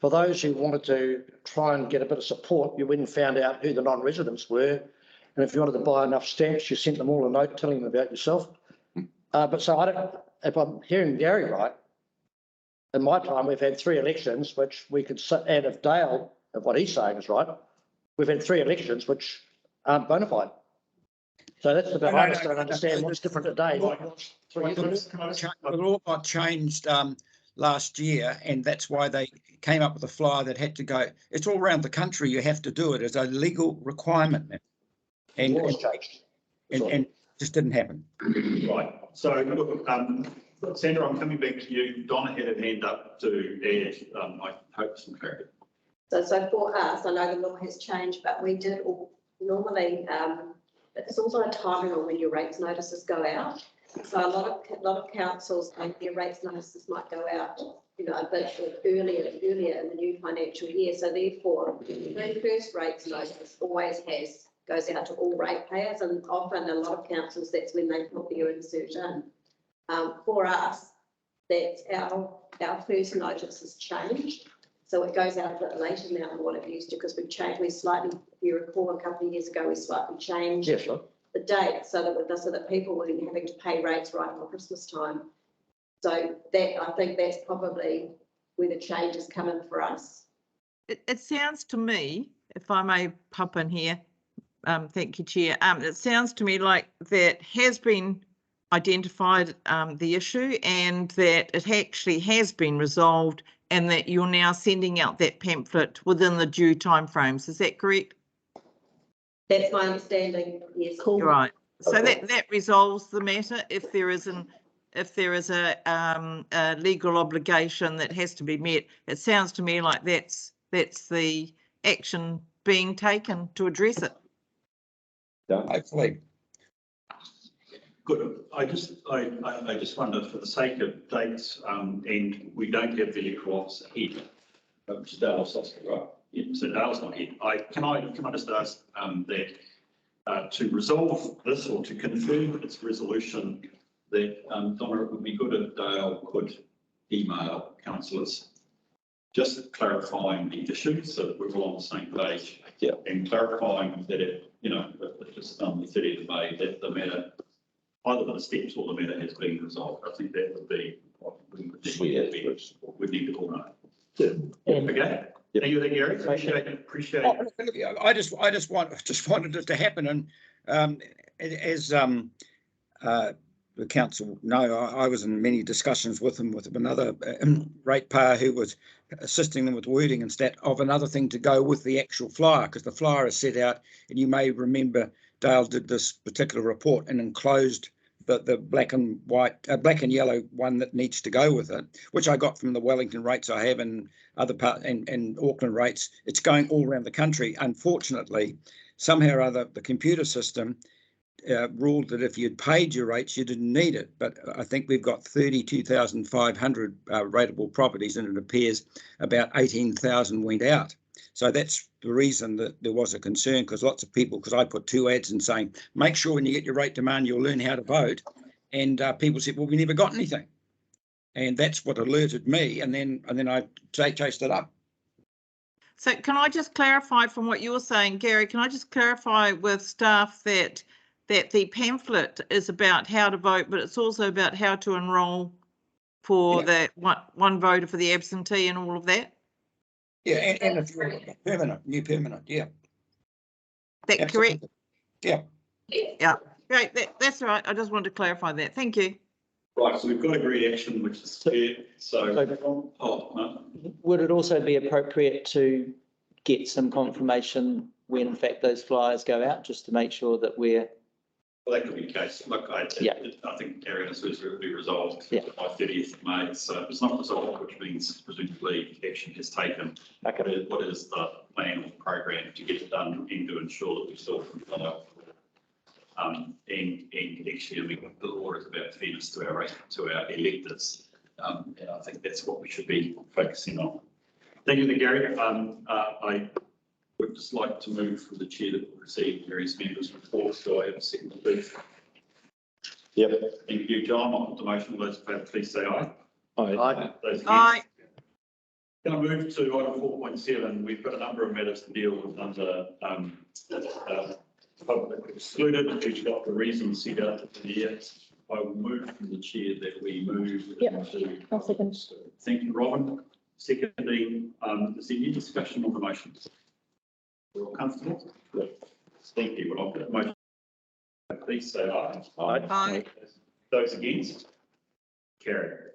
for those who wanted to try and get a bit of support, you went and found out who the non-residents were. And if you wanted to buy enough stamps, you sent them all a note telling them about yourself. But so if I'm hearing Gary right, in my time, we've had 3 elections, which we could, and if Dale, if what he's saying is right, we've had 3 elections which aren't bona fide. So that's the bit I just don't understand what's different today. It all got changed last year, and that's why they came up with a flyer that had to go. It's all around the country. You have to do it as a legal requirement now. And just didn't happen. Right. So look, Sandra, I'm coming back to you. Donna had her hand up to add, I hope some clarity. So for us, I know the law has changed, but we did normally, it's also a timing on when your rates notices go out. So a lot of councils, their rates notices might go out, you know, a bit earlier in the new financial year. So therefore, the first rates notice always goes out to all ratepayers, and often a lot of councils, that's when they put their insert in. For us, that's our first notice has changed. So it goes out a bit later now than what it used to, because we slightly, if you recall, a couple of years ago, we slightly changed the date so that people weren't having to pay rates right for Christmas time. So I think that's probably where the change is coming for us. It sounds to me, if I may pop in here, thank you, Chair. It sounds to me like that has been identified the issue, and that it actually has been resolved, and that you're now sending out that pamphlet within the due timeframes. Is that correct? That's my understanding. Yes. Cool. Right. So that resolves the matter. If there is a legal obligation that has to be met, it sounds to me like that's the action being taken to address it. Hopefully. Good. I just wonder, for the sake of dates, and we don't have the electoral officer here, which is Dale's officer, right? Yeah, so Dale's not here. Can I just ask that to resolve this, or to confirm its resolution, that Donna, it would be good if Dale could email councillors just clarifying the issues so that we're all on the same page. Yeah. And clarifying that if it's done the 30th of May, that the matter, either the steps or the matter, has been resolved. I think that would be what we would need to all know. Yeah. Okay. Thank you, Gary. Appreciate it. I just wanted it to happen, and as the council know, I was in many discussions with him, with another ratepayer who was assisting them with wording and stat of another thing to go with the actual flyer, because the flyer is set out, and you may remember Dale did this particular report and enclosed the black and white, black and yellow one that needs to go with it, which I got from the Wellington rates I have in other part and Auckland rates. It's going all around the country. Unfortunately, somehow or other, the computer system ruled that if you'd paid your rates, you didn't need it. But I think we've got 32,500 rateable properties, and it appears about 18,000 went out. So that's the reason that there was a concern, because lots of people, because I put 2 ads in saying, make sure when you get your rate demand, you'll learn how to vote. And people said, well, we never got anything. And that's what alerted me. And then I chased it up. So can I just clarify from what you're saying, Gary, can I just clarify with staff that the pamphlet is about how to vote, but it's also about how to enrol for the one voter for the absentee and all of that? Yeah, and if you're new permanent, yeah. That Absolutely. correct? Yeah. Yeah, great. That's all right. I just wanted to clarify that. Thank you. Right, so we've got agreed action, which is clear. Would it also be appropriate to get some confirmation when in fact those flyers go out, just to make sure that we're... Well, that could be the case. Look, I think Gary and Susan will be resolved by 30th of May. So if it's not resolved, which means presumably action is taken. Okay. What is the plan or program to get it done and to ensure that we still follow? And actually, I mean, the law is about fairness to our electors, and I think that's what we should be focusing on. Thank you, Gary. I would just like to move for the chair that will receive various members' reports. Do I have a second, please? Yep. Thank you, John. I'll put the motion. Those in favour, please say aye. Aye. Those against? Aye. Can I move to item 4.7? We've got a number of matters to deal with under public excluded. We've got the reasons set out here. I will move from the chair that we move into. I'll second. Thank you, Robin. Secondly, is there any discussion on the motion? We're all comfortable? Good. Thank you. Well, I'll put the motion. Please say aye. Aye. Those against? Carried.